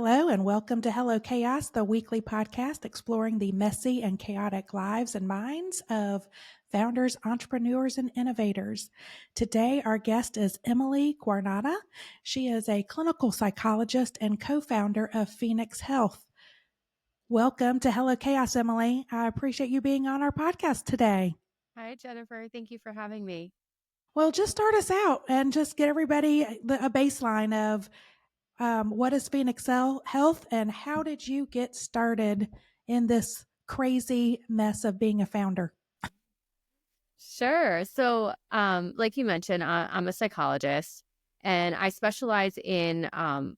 hello, and welcome to Hello Chaos, the weekly podcast exploring the messy and chaotic lives and minds of founders, entrepreneurs, and innovators. Today, our guest is Emily Guarnotta. She is a clinical psychologist and co-founder of Phoenix Health. Welcome to Hello Chaos, Emily. I appreciate you being on our podcast today. Hi, Jennifer. Thank you for having me. Well, just start us out and just get everybody a baseline of what is Phoenix Health and how did you get started in this crazy mess of being a founder? Sure. So, like you mentioned, I'm a psychologist and I specialize in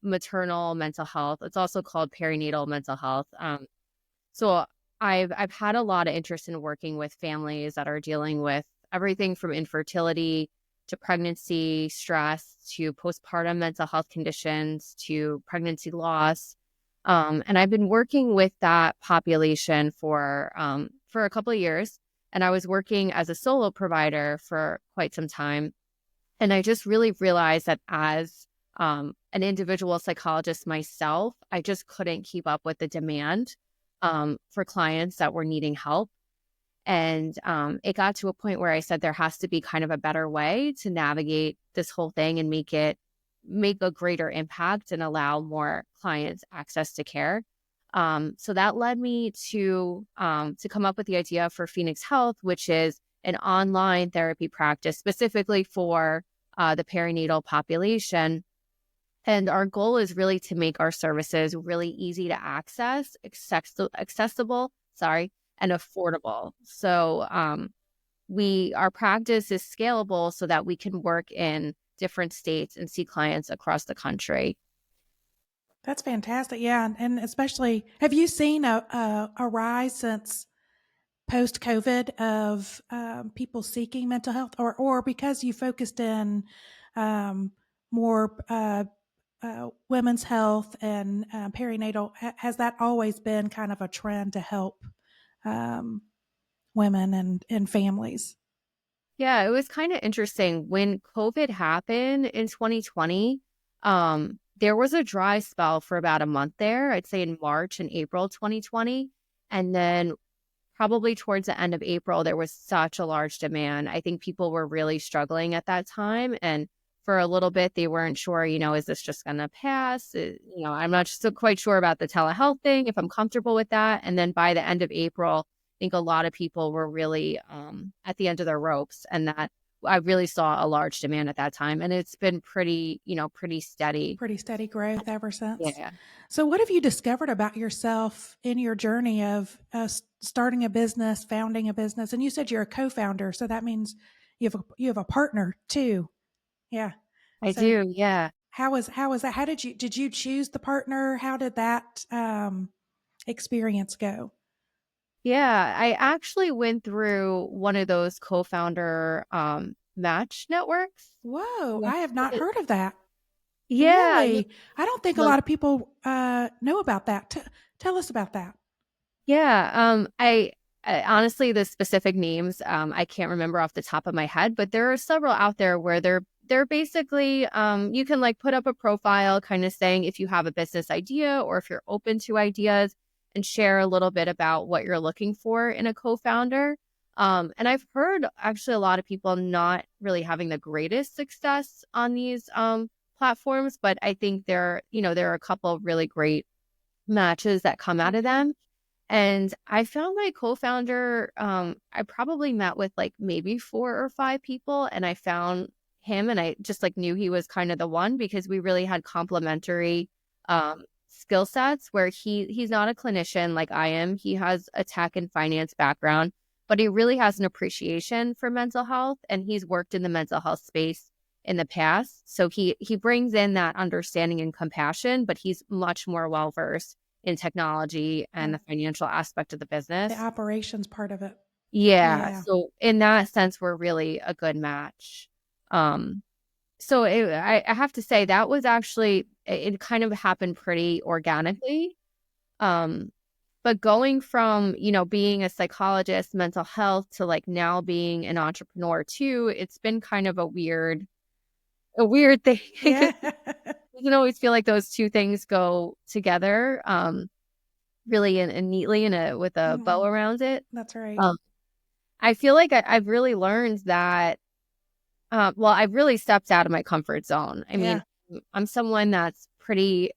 maternal mental health. It's also called perinatal mental health. So I've had a lot of interest in working with families that are dealing with everything from infertility to pregnancy, stress, to postpartum mental health conditions, to pregnancy loss. And I've been working with that population for a couple of years. And I was working as a solo provider for quite some time. And I just really realized that as an individual psychologist myself, I just couldn't keep up with the demand for clients that were needing help. And it got to a point where I said there has to be kind of a better way to navigate this whole thing and make a greater impact and allow more clients access to care. So that led me to come up with the idea for Phoenix Health, which is an online therapy practice specifically for the perinatal population. And our goal is really to make our services really easy to access, accessible, and affordable. So our practice is scalable so that we can work in different states and see clients across the country. That's fantastic. Yeah. And especially, have you seen a rise since post COVID of people seeking mental health or because you focused in more women's health and perinatal, has that always been kind of a trend to help um, women and families? Yeah, it was kind of interesting. When COVID happened in 2020, there was a dry spell for about a month there, I'd say in March and April 2020. And then probably towards the end of April, there was such a large demand. I think people were really struggling at that time. And for a little bit, they weren't sure, is this just going to pass? I'm not so quite sure about the telehealth thing, if I'm comfortable with that. And then by the end of April, I think a lot of people were really at the end of their ropes, and that I really saw a large demand at that time. And it's been pretty steady. Pretty steady growth ever since. Yeah. So, what have you discovered about yourself in your journey of starting a business, founding a business? And you said you're a co-founder, so that means you have a partner too. Yeah. I So, do. Yeah. how was that? How did you choose the partner? How did that experience go? Yeah, I actually went through one of those co-founder match networks. Whoa, Yeah. I have not heard of that. Yeah, Really? I don't think a like lot of people know about that. Tell us about that. yeah. I honestly the specific names I can't remember off the top of my head, but there are several out there where they're basically you can like put up a profile kind of saying if you have a business idea or if you're open to ideas and share a little bit about what you're looking for in a co-founder. And I've heard actually a lot of people not really having the greatest success on these platforms, but I think there are a couple of really great matches that come out of them. And I found my co-founder, I probably met with like maybe 4 or 5 people, and I found him and I just like knew he was kind of the one because we really had complementary skill sets where he's not a clinician like I am. He has a tech and finance background, but he really has an appreciation for mental health, and he's worked in the mental health space in the past. So he brings in that understanding and compassion, but he's much more well-versed in technology and Yeah. the financial aspect of the The business. operations part of it. Yeah. Yeah. So in that sense, we're really a good match. Um, I have to say that was actually, it kind of happened pretty organically. Um, but going from, being a psychologist, mental health to like now being an entrepreneur too, it's been kind of a weird thing. Yeah. doesn't always feel like those two things go together, really and neatly with a bow Mhm. around it. That's right. Um, I feel like I've really learned that, well, I've really stepped out of my comfort zone. I mean, Yeah. I'm someone that's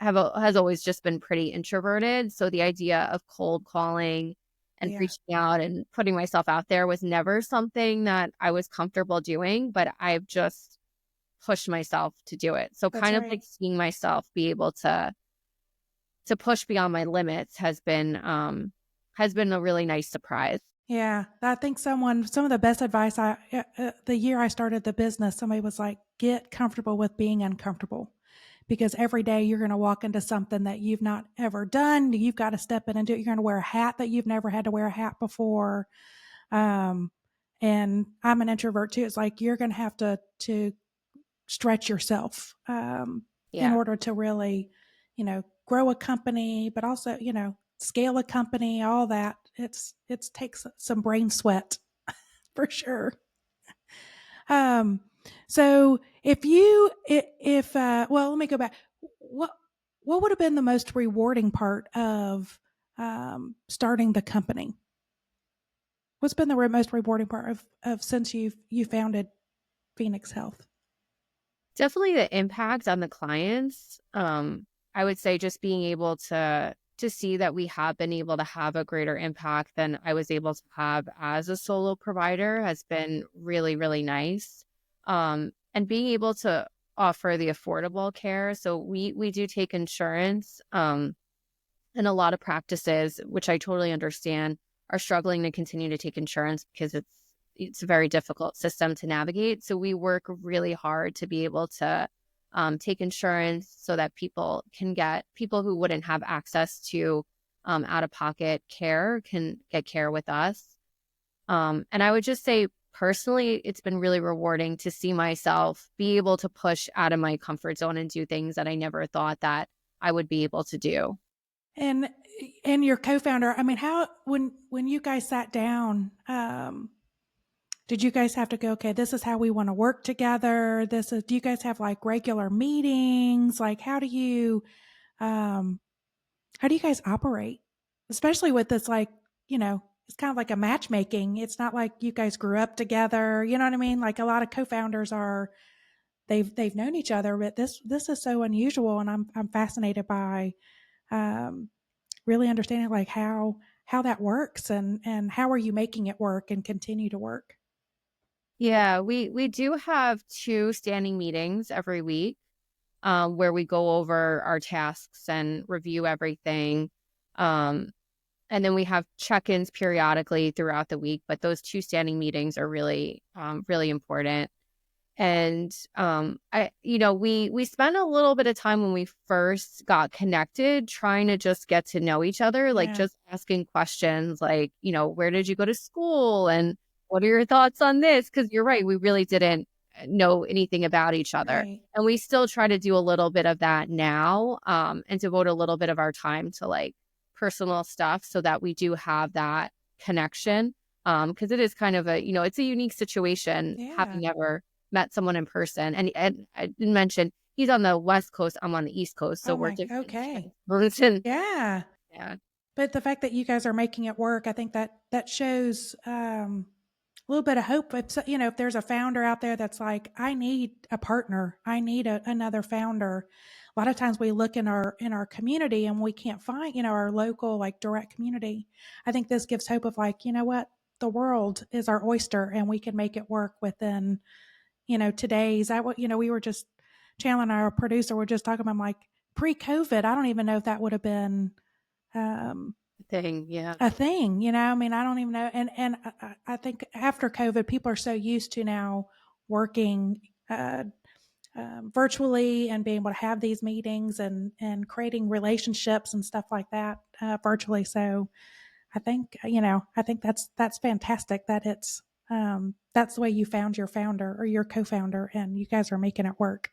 has always just been pretty introverted. So the idea of cold calling and Yeah. reaching out and putting myself out there was never something that I was comfortable doing, but I've just pushed myself to do it. So That's kind of right. like seeing myself be able to push beyond my limits has been a really nice surprise. Yeah, I think some of the best advice the year I started the business, somebody was like, "Get comfortable with being uncomfortable." Because every day you're gonna walk into something that you've not ever done, you've gotta step in and do it, you're gonna wear a hat that you've never had to wear a hat before, um, and I'm an introvert too, it's like you're gonna have to stretch yourself, in Yeah. order to really, grow a company, but also, scale a company, all that. It's takes some brain sweat for sure. Um, so if you if well, let me go back. What what would have been the most rewarding part of starting the company? What's been the most rewarding part of since you founded Phoenix Health? Definitely the impact on the clients. I would say just being able to see that we have been able to have a greater impact than I was able to have as a solo provider has been really, really nice. And being able to offer the affordable care. So we do take insurance. And a lot of practices, which I totally understand, are struggling to continue to take insurance because it's a very difficult system to navigate. So we work really hard to be able to take insurance so that people who wouldn't have access to out of pocket care can get care with us. And I would just say personally, it's been really rewarding to see myself be able to push out of my comfort zone and do things that I never thought that I would be able to do. And your co-founder, I mean, how when you guys sat down, did you guys have to go, okay, this is how we want to work together? Do you guys have like regular meetings? Like um how do you guys operate? Especially with this like, it's kind of like a matchmaking. It's not like you guys grew up together, you know what I mean? Like a lot of co-founders are they've known each other, but this is so unusual and I'm fascinated by um really understanding like how that works and how are you making it work and continue to work. Yeah, we do have 2 standing meetings every week, where we go over our tasks and review everything. Um, and then we have check-ins periodically throughout the week, but those 2 standing meetings are really, really important. And we spent a little bit of time when we first got connected trying to just get to know each other, like Yeah, just asking questions like, where did you go to school and what are your thoughts on this? Because you're right, we really didn't know anything about each other. right. And we still try to do a little bit of that now, and devote a little bit of our time to like personal stuff so that we do have that connection. Because it is kind of it's a unique situation Yeah. having never met someone in person. And I didn't mention he's on the West Coast, I'm on the East Coast, so Oh we're my, different okay. time zones. And Yeah. yeah, But the fact that you guys are making it work, I think that shows a little bit of hope. If there's a founder out there that's like, I need a partner, I need another founder. A lot of times we look in our community and we can't find our local like direct community. I think this gives hope of like, what, the world is our oyster and we can make it work within today's. We were just Chandler and our producer were just talking about, I'm like, pre-COVID, I don't even know if that would have been um, thing. Yeah. a thing. I mean, I don't even know. And I think after COVID, people are so used to now working virtually and being able to have these meetings and creating relationships and stuff like that virtually. So I think that's fantastic that that's the way you found your founder or your co-founder, and you guys are making it work.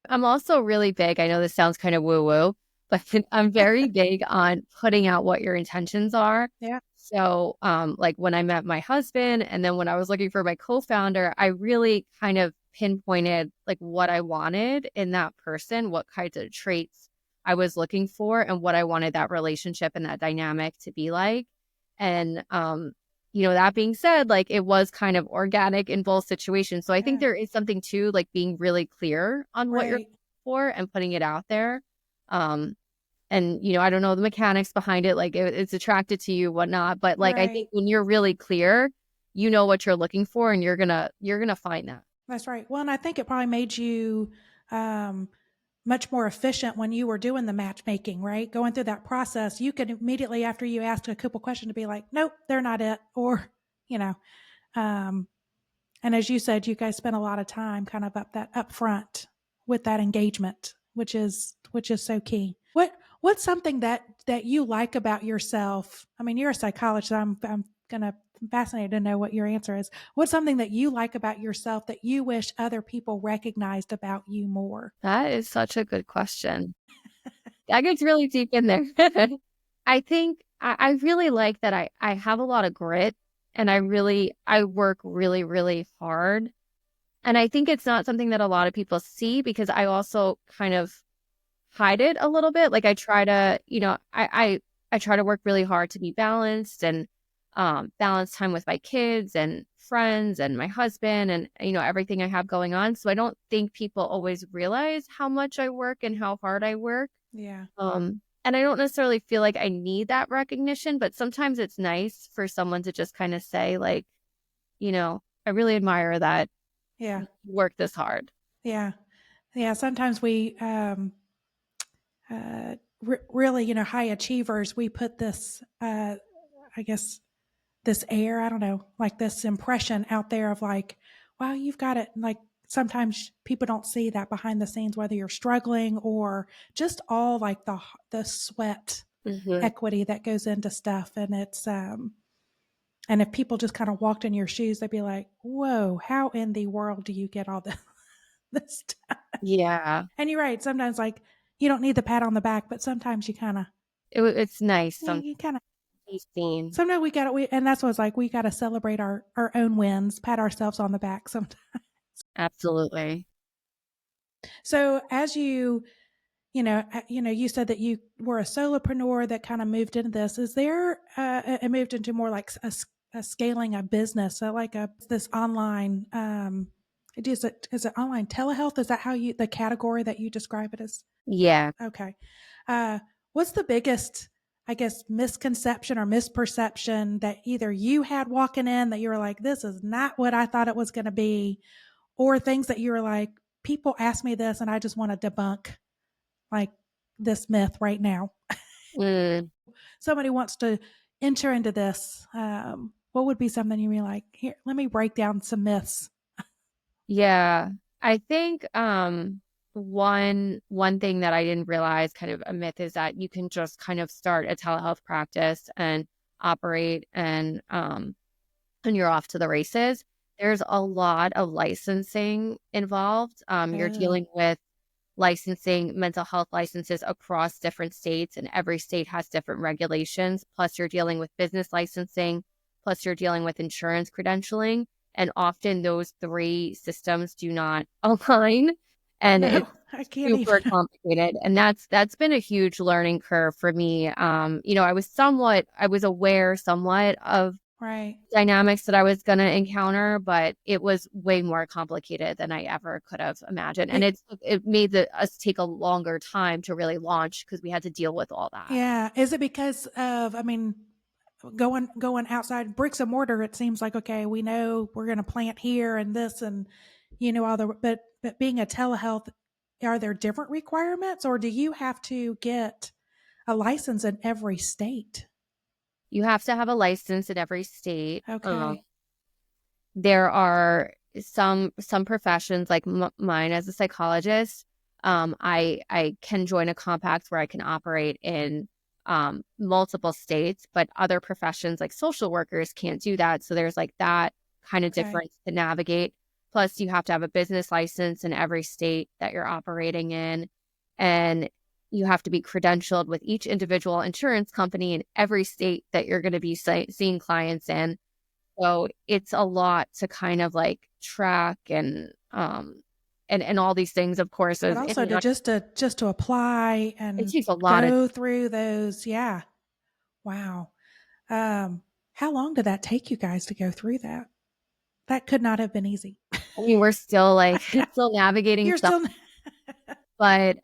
I'm also really big. I know this sounds kind of woo woo, but I'm very big on putting out what your intentions are. Yeah. So, like when I met my husband and then when I was looking for my co-founder, I really kind of pinpointed like what I wanted in that person, what kinds of traits I was looking for and what I wanted that relationship and that dynamic to be like. And, that being said, like it was kind of organic in both situations. So I think Yeah. there is something to like being really clear on what you're Right. looking for and putting it out there. Um, and, I don't know the mechanics behind it, like it's attracted to you, whatnot. But like I think Right. when you're really clear, you know what you're looking for and you're gonna find that. That's right. Well, and I think it probably made you um, much more efficient when you were doing the matchmaking, right? Going through that process, you could immediately after you asked a couple questions to be like, nope, they're not it, or you know, um, and as you said, you guys spent a lot of time kind of up front with that engagement, which is so key. What's something that you like about yourself? I mean, you're a psychologist. So I'm gonna fascinated to know what your answer is. What's something that you like about yourself that you wish other people recognized about you more? That is such a good question. That gets really deep in there. I think I really like that I have a lot of grit and I work really, really hard. And I think it's not something that a lot of people see because I also kind of hide it a little bit. Like I try to, I try to work really hard to be balanced and balance time with my kids and friends and my husband and everything I have going on. So I don't think people always realize how much I work and how hard I work. Yeah, And I don't necessarily feel like I need that recognition, but sometimes it's nice for someone to just kind of say like, I really admire that yeah, you work this hard. yeah, yeah. Sometimes we really, high achievers, we put this, I guess, this air, I don't know, like this impression out there of like, wow, you've got it. Like sometimes people don't see that behind the scenes, whether you're struggling or just all like the sweat Hmm. equity that goes into stuff. And if people just kind of walked in your shoes, they'd be like, whoa, how in the world do you get all this, this stuff? Yeah. And you're right. Sometimes like you don't need the pat on the back, but sometimes you kind of, It's nice yeah, you kind of, to be seen. sometimes and that's what's like, we got to celebrate our own wins, pat ourselves on the back sometimes. Absolutely. So as you said that you were a solopreneur that kind of moved into this. Is there, it moved into more like a scaling a business. So like this online, is it online telehealth? Is that how the category that you describe it as? Yeah. Okay. Uh, what's the biggest, I guess, misconception or misperception that either you had walking in that you were like, this is not what I thought it was going to be, or things that you were like, people ask me this and I just want to debunk like this myth right now. Mm, Somebody wants to enter into this. What would be something you'd be like, here, let me break down some myths? yeah. I think one thing that I didn't realize kind of a myth is that you can just kind of start a telehealth practice and operate and you're off to the races. There's a lot of licensing involved. You're Oh, dealing with licensing, mental health licenses across different states, and every state has different regulations. Plus, you're dealing with business licensing, plus, you're dealing with insurance credentialing. And often those three systems do not align. And no, it's I can't super even. complicated. And that's been a huge learning curve for me. I was aware somewhat of Right. dynamics that I was going to encounter, but it was way more complicated than I ever could have imagined. And It, it made us take a longer time to really launch because we had to deal with all that. yeah. Is it because of, I mean, going outside bricks and mortar, it seems like, okay, we know we're going to plant here and this and, all the, but being a telehealth, are there different requirements or do you have to get a license in every state? You have to have a license in every state. Okay. There are some professions like mine as a psychologist. I can join a compact where I can operate in multiple states, but other professions like social workers can't do that. So there's like that kind of Okay. difference to navigate. Plus, you have to have a business license in every state that you're operating in, and you have to be credentialed with each individual insurance company in every state that you're going to be seeing clients in. So it's a lot to kind of like track and all these things, of course, But as also any, to apply it and takes a lot of, go through those. Yeah. Wow. Um, how long did that take you guys to go through that? That could not have been easy. I mean, we're still like, still navigating You're some, still but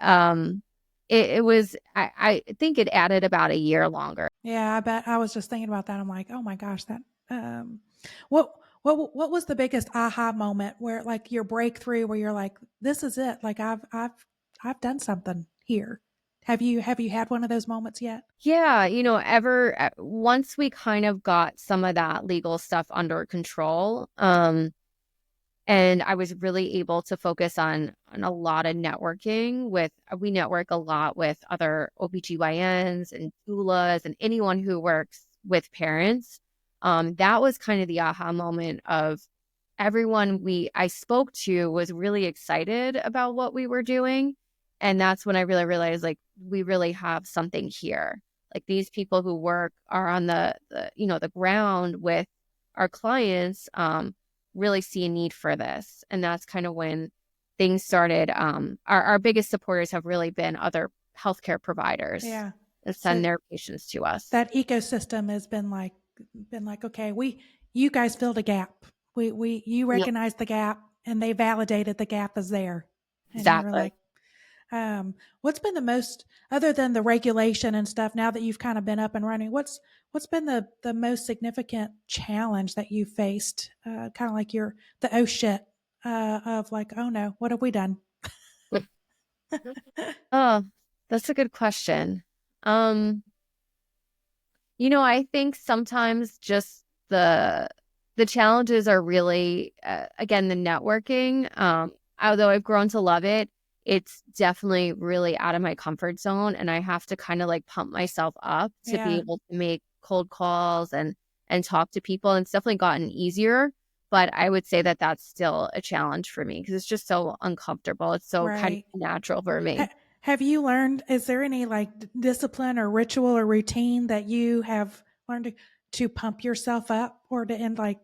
it was, I think it added about a year longer. Yeah, I bet. I was just thinking about that. I'm like, "Oh my gosh, that um what was the biggest aha moment where like your breakthrough where you're like, this is it. Like I've done something here." Have you had one of those moments yet? Yeah, once we kind of got some of that legal stuff under control, and I was really able to focus on a lot of networking with we network a lot with other OBGYNs and doulas and anyone who works with parents. That was kind of the aha moment of everyone I spoke to was really excited about what we were doing. And that's when I really realized like we really have something here. Like these people who work are on the ground with our clients, really see a need for this. And that's kind of when things started. Our biggest supporters have really been other healthcare providers Yeah. that So send their patients to us. that ecosystem has been like, okay, you guys filled a gap. You Yeah, recognized the gap and they validated the gap is there. And you were exactly. like, what's been the most, other than the regulation and stuff, now that you've kind of been up and running, what's been the most significant challenge that you faced? Kind of like the oh shit of like, oh no, what have we done? Oh, that's a good question. Um, I think sometimes just the challenges are really again the networking. Although I've grown to love it, it's definitely really out of my comfort zone, and I have to kind of like pump myself up to be Yeah, able to make cold calls and talk to people. And it's definitely gotten easier, but I would say that that's still a challenge for me because it's just so uncomfortable. It's so kind right. of natural for me. Have you learned, is there any like discipline or ritual or routine that you have learned to pump yourself up or to end like,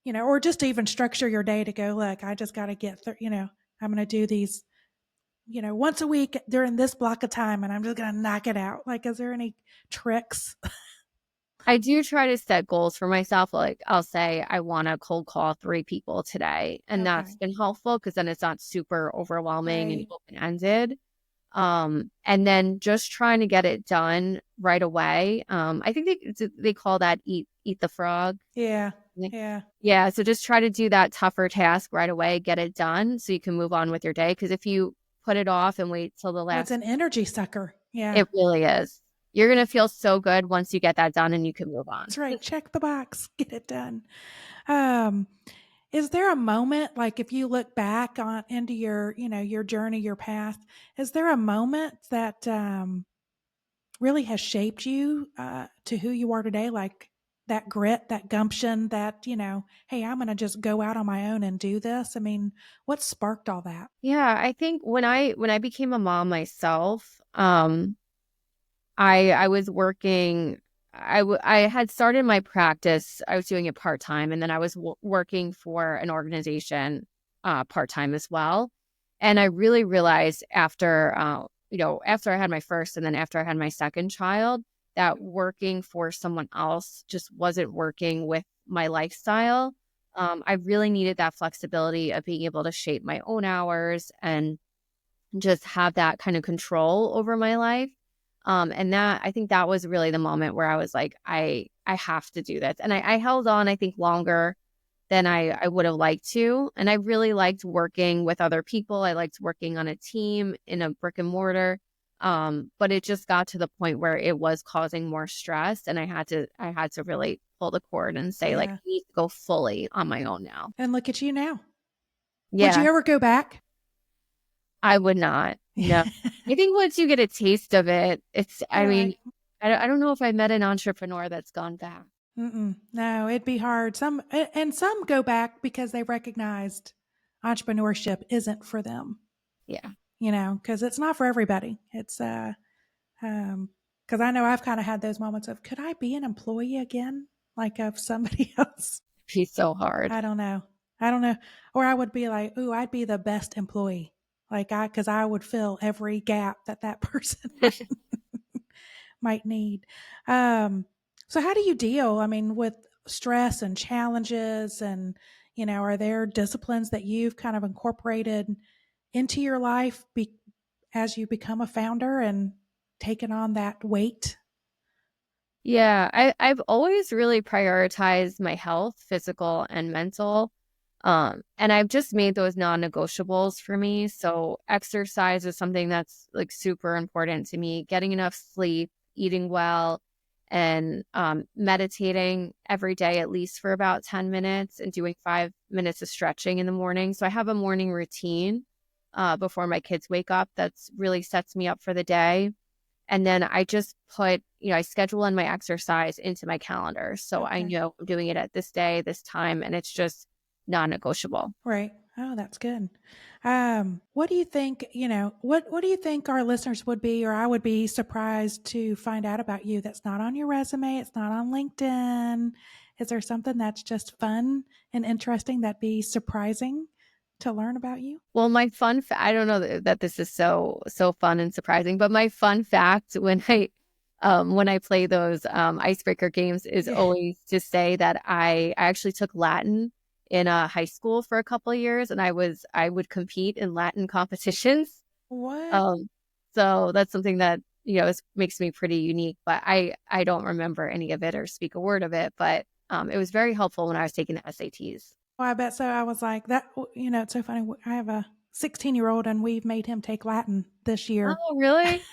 or just to even structure your day to go, look, I just got to get through, I'm going to do these, once a week during this block of time and I'm just going to knock it out. Like, is there any tricks? I do try to set goals for myself. Like I'll say I want to cold call 3 people today. And that's Okay. been helpful because then it's not super overwhelming and Right. open-ended. And then just trying to get it done right away. I think they call that eat the frog. Yeah. Yeah. Yeah. Yeah. So just try to do that tougher task right away, get it done so you can move on with your day. Because if you put it off and wait till the Oh, it's last, an energy sucker. Yeah. it really is. You're going to feel so good once you get that done and you can move on. That's right. Check the box, get it done. Um, is there a moment, like if you look back on into your journey, your path, is there a moment that really has shaped you to who you are today? Like that grit, that gumption, that hey, I'm going to just go out on my own and do this. I mean, what sparked all that? Yeah, I think when I became a mom myself, I was working. I had started my practice. I was doing it part time, and then I was working for an organization part time as well. And I really realized after I had my first, and then after I had my second child, that working for someone else just wasn't working with my lifestyle. I really needed that flexibility of being able to shape my own hours and just have that kind of control over my life. And that I think that was really the moment where I was like, I have to do this. And I held on, I think, longer than I would have liked to. And I really liked working with other people. I liked working on a team in a brick and mortar. But it just got to the point where it was causing more stress. And I had to really pull the cord and say, like, Yeah. I need to go fully on my own now. And look at you now. Would Yeah, you ever go back? I would not. No. I think once you get a taste of it, I You're mean, like, I don't know if I met an entrepreneur that's gone back. mm-mm, no, it'd be hard. And some go back because they recognized entrepreneurship isn't for them. Yeah. because it's not for everybody. It's because I know I've kind of had those moments of, could I be an employee again, like of somebody else? Be so hard. I don't know. I don't know. Or I would be like, ooh, I'd be the best employee. Because I would fill every gap that person might need. Um, so how do you deal, I mean, with stress and challenges and, are there disciplines that you've kind of incorporated into your life as you become a founder and taken on that weight? Yeah, I've always really prioritized my health, physical and mental. And I've just made those non-negotiables for me. So exercise is something that's like super important to me. Getting enough sleep, eating well, and meditating every day at least for about 10 minutes and doing 5 minutes of stretching in the morning. So I have a morning routine before my kids wake up that's really sets me up for the day. And then I just put, I schedule in my exercise into my calendar. So I Okay. know I'm doing it at this day, this time, and it's just non-negotiable. Right. Oh, that's good. What do you think, what do you think our listeners would be, or I would be surprised to find out about you that's not on your resume? It's not on LinkedIn. Is there something that's just fun and interesting that'd be surprising to learn about you? Well, my I don't know that this is so fun and surprising, but my fun fact when I play those icebreaker games is Yeah. always to say that I actually took Latin in high school for a couple of years, and I would compete in Latin competitions. What? Um, so that's something that makes me pretty unique. But I don't remember any of it or speak a word of it. But it was very helpful when I was taking the SATs. Well, I bet so. I was like, it's so funny. I have a 16-year-old and we've made him take Latin this year. Oh, really?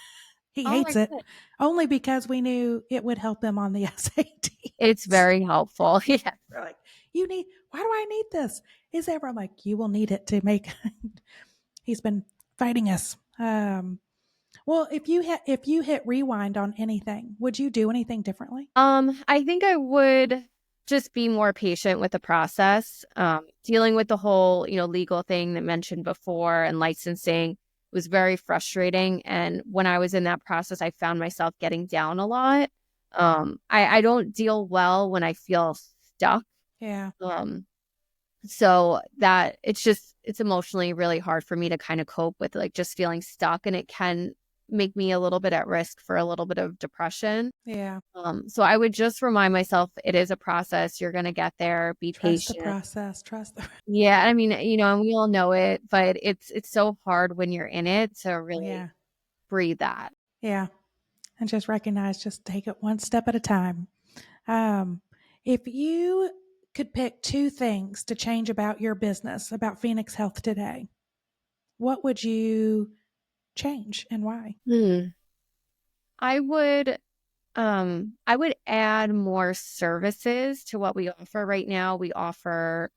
He Oh my hates it goodness. only because we knew it would help him on the It's SATs. very helpful. Yeah. We're like, why do I need this? Is ever? I'm like, you will need it to make. He's been fighting us. Well, if you hit rewind on anything, would you do anything differently? I think I would just be more patient with the process. Dealing with the whole, legal thing that mentioned before and licensing was very frustrating. And when I was in that process, I found myself getting down a lot. I don't deal well when I feel stuck. Yeah, Um, so that it's emotionally really hard for me to kind of cope with like just feeling stuck, and it can make me a little bit at risk for a little bit of depression. yeah. So I would just remind myself it is a process. You're going to get there. Be Trust the patient. process. Trust the. Yeah, I mean, and we all know it, but it's so hard when you're in it to really Yeah, breathe that. yeah. And just recognize, just take it one step at a time. Um, if you could pick two things to change about your business, about Phoenix Health today, what would you change and why? Hmm. I would I would add more services to what we offer right now. We offer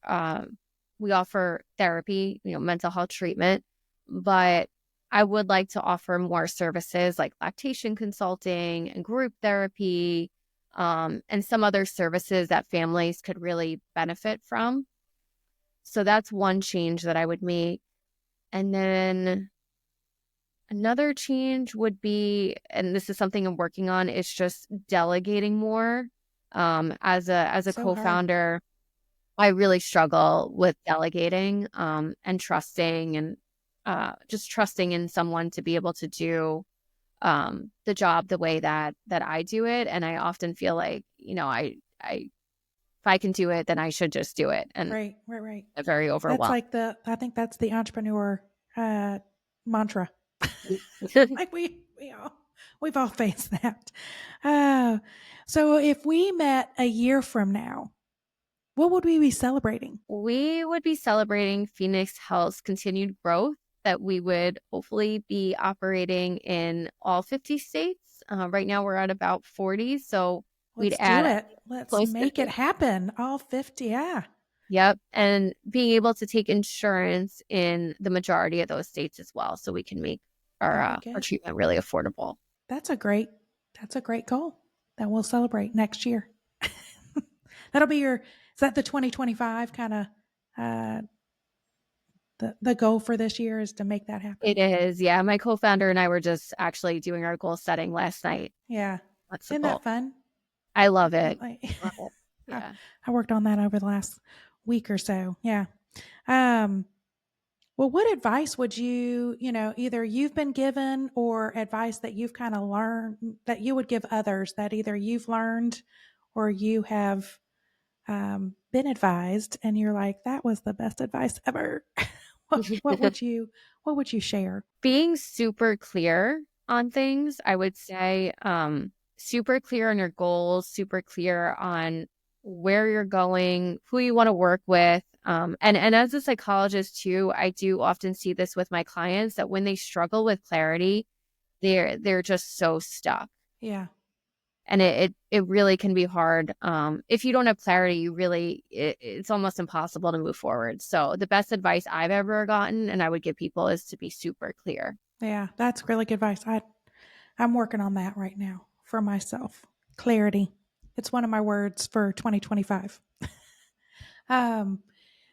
therapy, mental health treatment, but I would like to offer more services like lactation consulting and group therapy, and some other services that families could really benefit from. So that's one change that I would make. And then another change would be, and this is something I'm working on, is just delegating more. As a So hard. co-founder, I really struggle with delegating and trusting and just trusting in someone to be able to do the job the way that I do it. And I often feel like, I if I can do it, then I should just do it. And Right, right, right. I'm very That's overwhelmed. like I think that's the entrepreneur mantra. Like we've all faced that. Uh, so if we met a year from now, what would we be celebrating? We would be celebrating Phoenix Health's continued growth, that we would hopefully be operating in all 50 states. Right now we're at about 40, so we'd Let's do add at it. least Let's close to make it 50. happen. All 50. Yeah. Yep, and being able to take insurance in the majority of those states as well, so we can make That'd be our good. treatment really affordable. That's a great that's a great goal that we'll celebrate next year. That'll be is that the 2025 kind of uh the goal for this year is to make that happen. It is. Yeah. My co-founder and I were just actually doing our goal setting last night. Yeah. That's the Isn't that goal. fun? I love it. Like, Love it. I, Yeah. I worked on that over the last week or so. Yeah. Um, well, what advice would either you've been given or advice that you've kind of learned that you would give others that either you've learned or you have been advised and you're like, that was the best advice ever. What would you share? Being super clear on things, I would say, super clear on your goals, super clear on where you're going, who you want to work with. And as a psychologist too, I do often see this with my clients that when they struggle with clarity, they're just so stuck. Yeah. And it really can be hard. If you don't have clarity, it's almost impossible to move forward. So the best advice I've ever gotten, and I would give people, is to be super clear. Yeah, that's really good advice. I'm working on that right now for myself. Clarity. It's one of my words for 2025. um,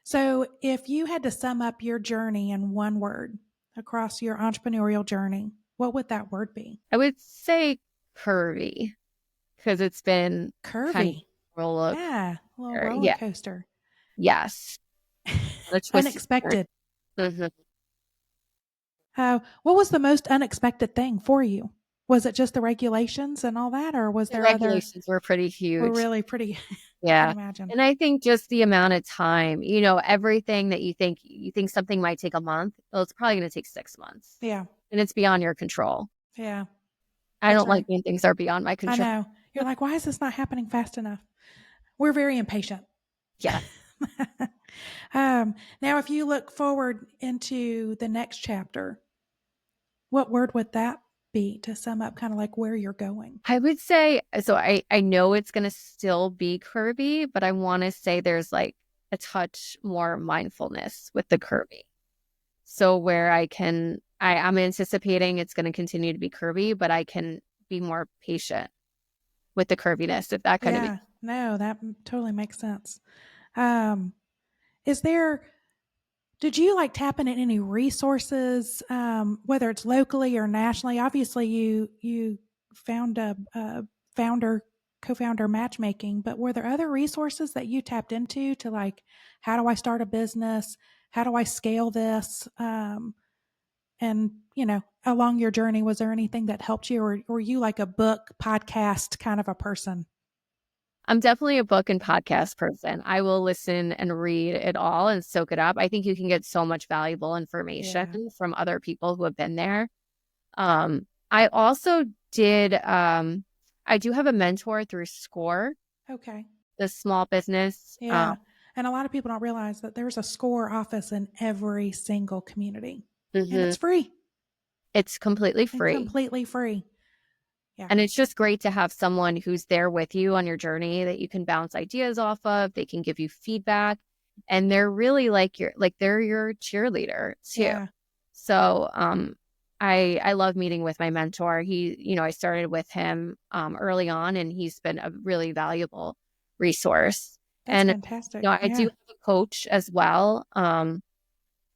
so if you had to sum up your journey in one word across your entrepreneurial journey, what would that word be? I would say curvy because it's been kind of Curvy. roller Yeah, a little coaster. roller Yeah. coaster. Yes. The twisty turn. Unexpected. Mhm. What was the most unexpected thing for you? Was it just the regulations and all that, or was The there other? regulations were pretty Were huge. really pretty. I can Yeah. imagine. And I think just the amount of time, everything that you think something might take a month, well, it's probably going to take 6 months. Yeah, And it's beyond your control. yeah, I that's don't like right. when things are beyond my I control. know. You're like, why is this not happening fast enough? We're very impatient. Yeah. Now, if you look forward into the next chapter, what word would that be to sum up kind of like where you're going? I would say, so I know it's going to still be curvy, but I want to say there's like a touch more mindfulness with the curvy. So where I'm anticipating it's going to continue to be curvy, but I can be more patient with the curviness, if that kind of Yeah, no, that totally makes sense. Um, is there, did you like tap into any resources, whether it's locally or nationally? Obviously, you found a founder, co-founder matchmaking, but were there other resources that you tapped into to like, how do I start a business? How do I scale this? And along your journey, was there anything that helped you, or were you like a book, podcast kind of a person? I'm definitely a book and podcast person. I will listen and read it all and soak it up. I think you can get so much valuable information Yeah. from other people who have been there. I also I do have a mentor through SCORE, Okay. the small business. Yeah. And a lot of people don't realize that there's a SCORE office in every single community, and Mhm. it's free It's completely and free. completely free. Yeah. And it's just great to have someone who's there with you on your journey that you can bounce ideas off of. They can give you feedback, and they're really they're your cheerleader too. Yeah. So, I love meeting with my mentor. I started with him early on, and he's been a really valuable resource. That's And fantastic. I do Yeah. have a coach as well, and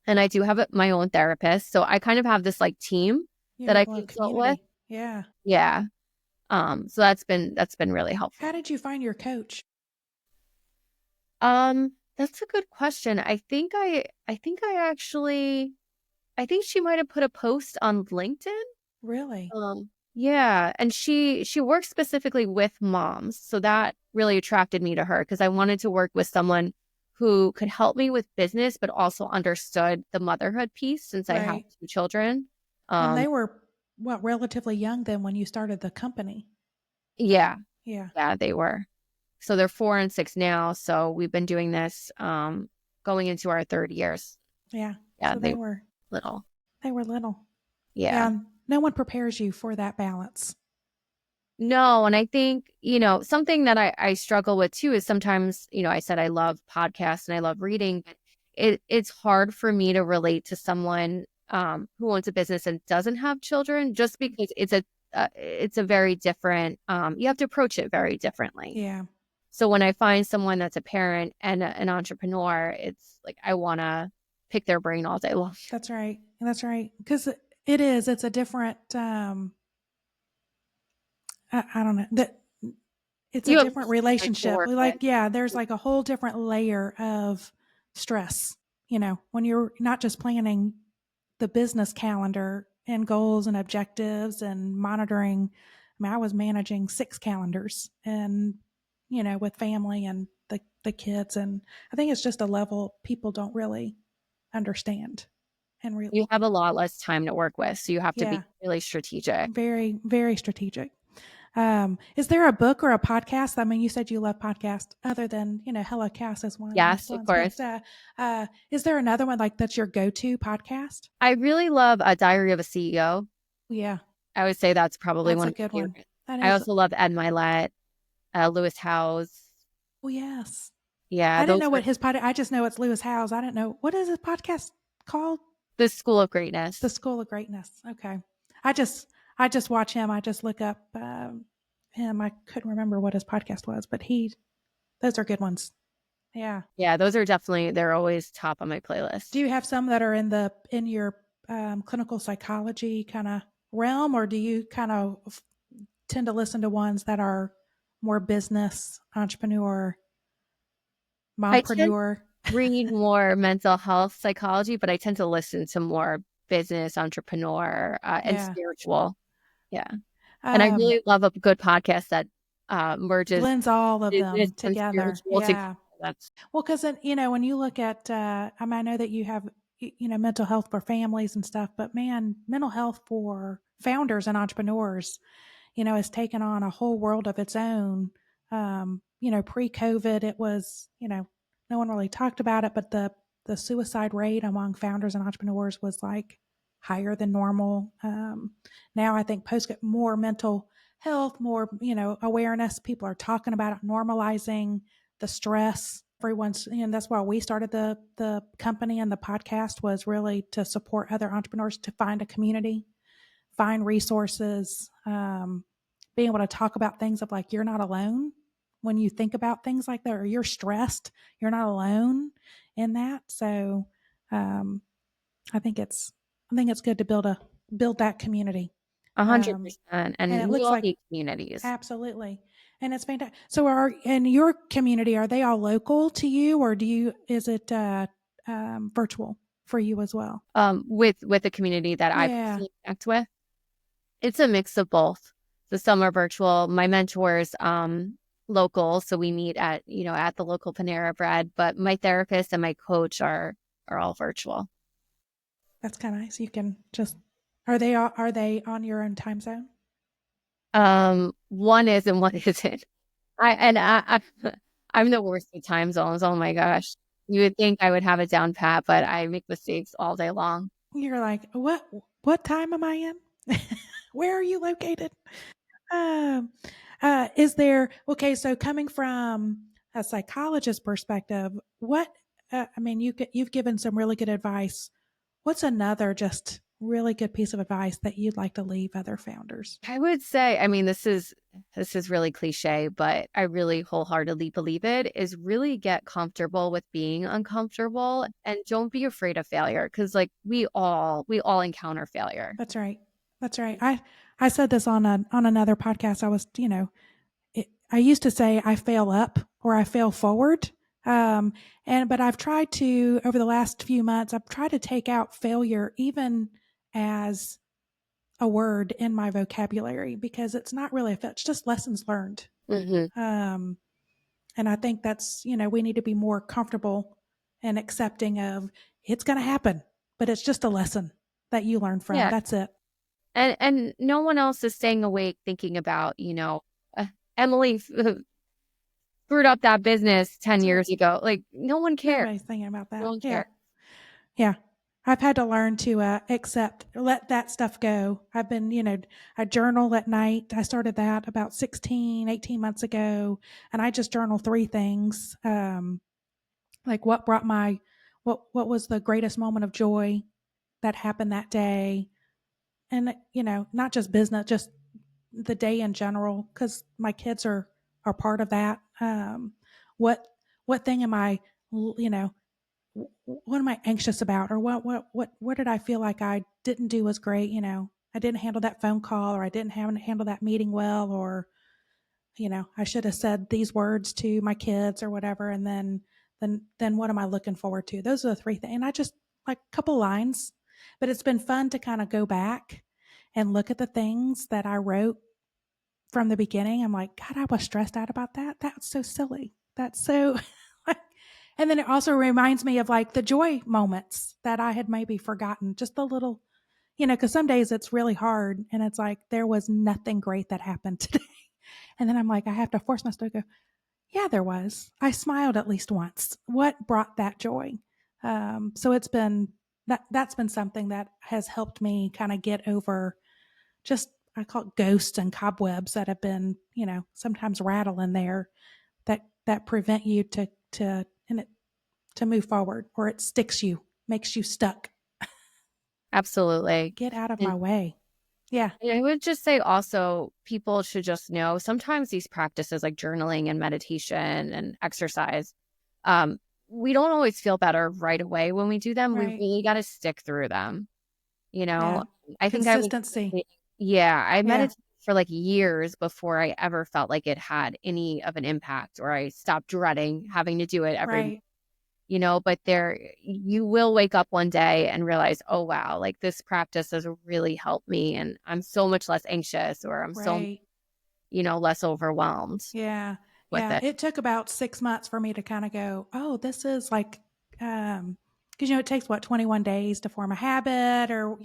I do have my own therapist. So I kind of have this like team You that have I a little consult with. community. Yeah. Yeah. So that's been really How helpful. did you find your coach? That's a good question. I think she might have put a post on LinkedIn. Really? Yeah, and she works specifically with moms, so that really attracted me to her because I wanted to work with someone who could help me with business, but also understood the motherhood piece since I have Right. two children. And Um, they were what, relatively young then when you started the company. yeah, Yeah. yeah, they were. So they're 4 and 6 now. So we've been doing this going into our third years. Yeah. Yeah, So they were little. they were little. Yeah. Yeah. No one prepares you for that balance. No, and I think, something that I struggle with too is sometimes, I said I love podcasts and I love reading, but it's hard for me to relate to someone who owns a business and doesn't have children just because it's a very different you have to approach it very differently. Yeah. So when I find someone that's a parent and an entrepreneur, it's like I want to pick their brain all day long. That's right. That's right. Because it's a different, I don't know, that it's a You have different to relationship. work with. Like, yeah, there's like a whole different layer of stress, when you're not just planning the business calendar and goals and objectives and monitoring. I mean, I was managing 6 calendars and, with family and the kids. And I think it's just a level people don't really understand. And You have a lot less time to work with, so you have to be yeah, really strategic. very, very strategic. Is there a book or a podcast? I mean, you said you love podcasts other than, Hello Cast is one of the Yes, best of ones, but course. is there another one like that's your go-to podcast? I really love A Diary of a CEO. Yeah, I would say that's probably that's one a of my good one. favorites. That I is, also love Ed Milet, Lewis Howes. oh, yes. Yeah, I didn't those know are what his podcast, I just know it's Lewis Howes. I didn't know, what is his podcast called? the School of The Greatness. School of Greatness. Okay. I just, I just watch him. I just look up him. I couldn't remember what his podcast was, but those are good ones. Yeah. Yeah, those are definitely, they're always top on my playlist. Do you have some that are in your clinical psychology kind of realm, or do you kind of tend to listen to ones that are more business, entrepreneur, I tend mompreneur? to read more mental health psychology, but I tend to listen to more business, entrepreneur, and Yeah. spiritual. Yeah. And I Um, really love a good podcast that merges Blends all of business them and together. spiritual together. Yeah. That's Well, because when you look at, I mean, I know that you have, mental health for families and stuff, but man, mental health for founders and entrepreneurs, has taken on a whole world of its own. Pre-COVID, it was, no one really talked about it, but the suicide rate among founders and entrepreneurs was like higher than normal. Now I think post get more mental health, more, awareness. People are talking about it, normalizing the stress. Everyone's, that's why we started the company and the podcast was really to support other entrepreneurs to find a community, find resources, being able to talk about things of like you're not alone when you think about things like that, or you're stressed, you're not alone in that. So um, I think it's good to build that community. Um, 100%. and And it we looks all like need communities. absolutely. And it's fantastic. So are in your community, are they all local to you, or is it virtual for you as well? With the community that I Yeah, personally connect with, it's a mix of both. So some are virtual. My mentors, local, so we meet at at the local Panera Bread. But my therapist and my coach are all virtual. that's kind of nice. You can just are they on your own time zone? One is and one isn't. I'm the worst with time zones. Oh my gosh. You would think I would have it down pat, but I make mistakes all day long. You're like, what time am I in? Where are you located? Um, is there okay? So coming from a psychologist perspective, I mean, you've given some really good advice. What's another just really good piece of advice that you'd like to leave other founders? I would say, I mean, this is really cliche, but I really wholeheartedly believe it is really get comfortable with being uncomfortable and don't be afraid of failure because like we all encounter failure. That's right. That's right. I said this on another podcast. I was, I used to say I fail up or I fail forward. But I've tried to over the last few months. I've tried to take out failure even as a word in my vocabulary because it's not really it's just lessons learned. Hmm. Um, and I think that's we need to be more comfortable and accepting of it's going to happen, but it's just a lesson that you learn from. Yeah. That's it. And no one else is staying awake thinking about, uh, Emily screwed up that business 10 That's right. years ago. Like no one cares. Nobody's thinking about No that. one Yeah. cares. Yeah. I've had to learn to let that stuff go. I've been, I journal at night. I started that about 18 months ago. And I just journal 3 things. Like what was the greatest moment of joy that happened that day. And, not just business, just the day in general, because my kids are part of that. What, what thing am I, you know, what am I anxious about, or what did I feel like I didn't do as great? I didn't handle that phone call, or I didn't handle that meeting well, or I should have said these words to my kids or whatever. And then what am I looking forward to? Those are the three things. And I just like a couple lines, but it's been fun to kind of go back and look at the things that I wrote from the beginning. I'm like, God, I was stressed out about that. That's so silly. That's so, and then it also reminds me of like the joy moments that I had maybe forgotten, just the little, because some days it's really hard and it's like, there was nothing great that happened today. And then I'm like, I have to force myself to go, yeah, there was. I smiled at least once. What brought that joy? So it's been that's been something that has helped me kind of get over just, I call it ghosts and cobwebs that have been, sometimes rattling there that prevent you to move forward, or it sticks you, makes you stuck. Absolutely. Get out of And my way. Yeah. I would just say also people should just know sometimes these practices like journaling and meditation and exercise, um, we don't always feel better right away when we do them. We Right. really got to stick through them. You Yeah. know, I think I was, Consistency. yeah, I Yeah. meditated for like years before I ever felt like it had any of an impact or I stopped dreading having to do it every, Right. but you will wake up one day and realize, oh, wow, like this practice has really helped me and I'm so much less anxious or I'm so, Right. less overwhelmed Yeah. with Yeah. it. It took about 6 months for me to kind of go, oh, this is like, because, it takes what, 21 days to form a habit, or,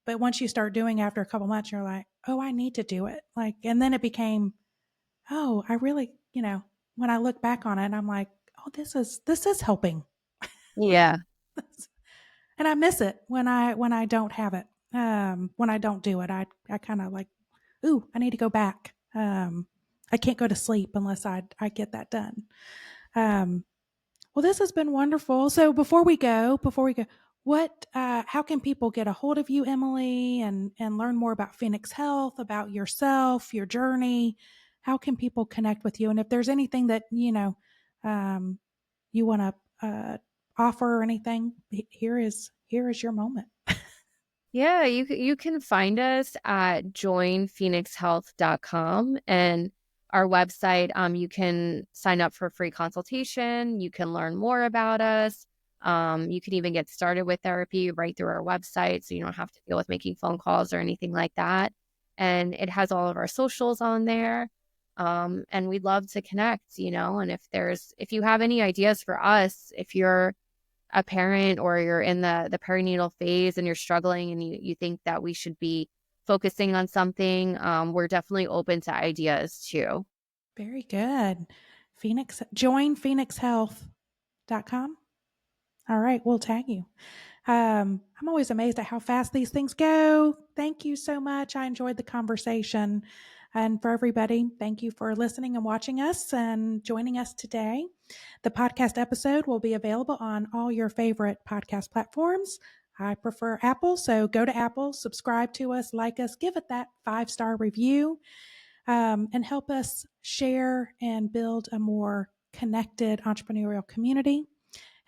but once you start doing after a couple months, you're like, oh, I need to do it. Like, and then it became, oh, I really, when I look back on it, I'm like, oh, this is helping. Yeah. And I miss it when I don't have it. When I don't do it, I kind of like, ooh, I need to go back. I can't go to sleep unless I get that done. Um, well, this has been wonderful. So before we go, how can people get a hold of you, Emily, and learn more about Phoenix Health, about yourself, your journey? How can people connect with you? And if there's anything that um, you want to offer or anything, here is your moment. Yeah, you can find us at joinphoenixhealth.com and our website. You can sign up for a free consultation. You can learn more about us. You can even get started with therapy right through our website, so you don't have to deal with making phone calls or anything like that. And it has all of our socials on there. And we'd love to connect, and if you have any ideas for us, if you're a parent or you're in the perinatal phase and you're struggling and you think that we should be focusing on something, we're definitely open to ideas too. Very good. Join phoenixhealth.com. All right, we'll tag you. I'm always amazed at how fast these things go. Thank you so much. I enjoyed the conversation. And for everybody, thank you for listening and watching us and joining us today. The podcast episode will be available on all your favorite podcast platforms. I prefer Apple, so go to Apple, subscribe to us, like us, give it that 5-star review, and help us share and build a more connected entrepreneurial community.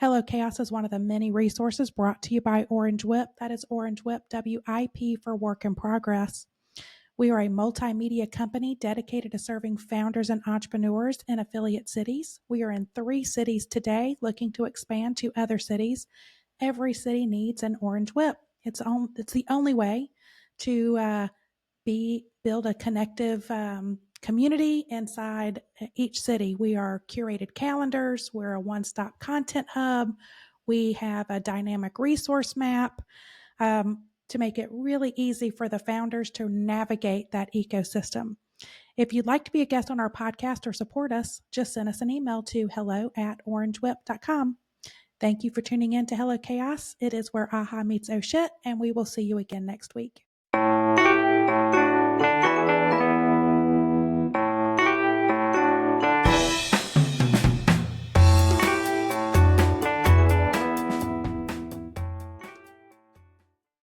Hello Chaos is one of the many resources brought to you by Orange Whip. That is Orange Whip, WIP for Work in Progress. We are a multimedia company dedicated to serving founders and entrepreneurs in affiliate cities. We are in 3 cities today, looking to expand to other cities. Every city needs an Orange Whip. It's the only way to build a connective community inside each city. We are curated calendars. We're a one-stop content hub. We have a dynamic resource map to make it really easy for the founders to navigate that ecosystem. If you'd like to be a guest on our podcast or support us, just send us an email to hello@orangewhip.com. Thank you for tuning in to Hello Chaos. It is where AHA meets oh shit, and we will see you again next week.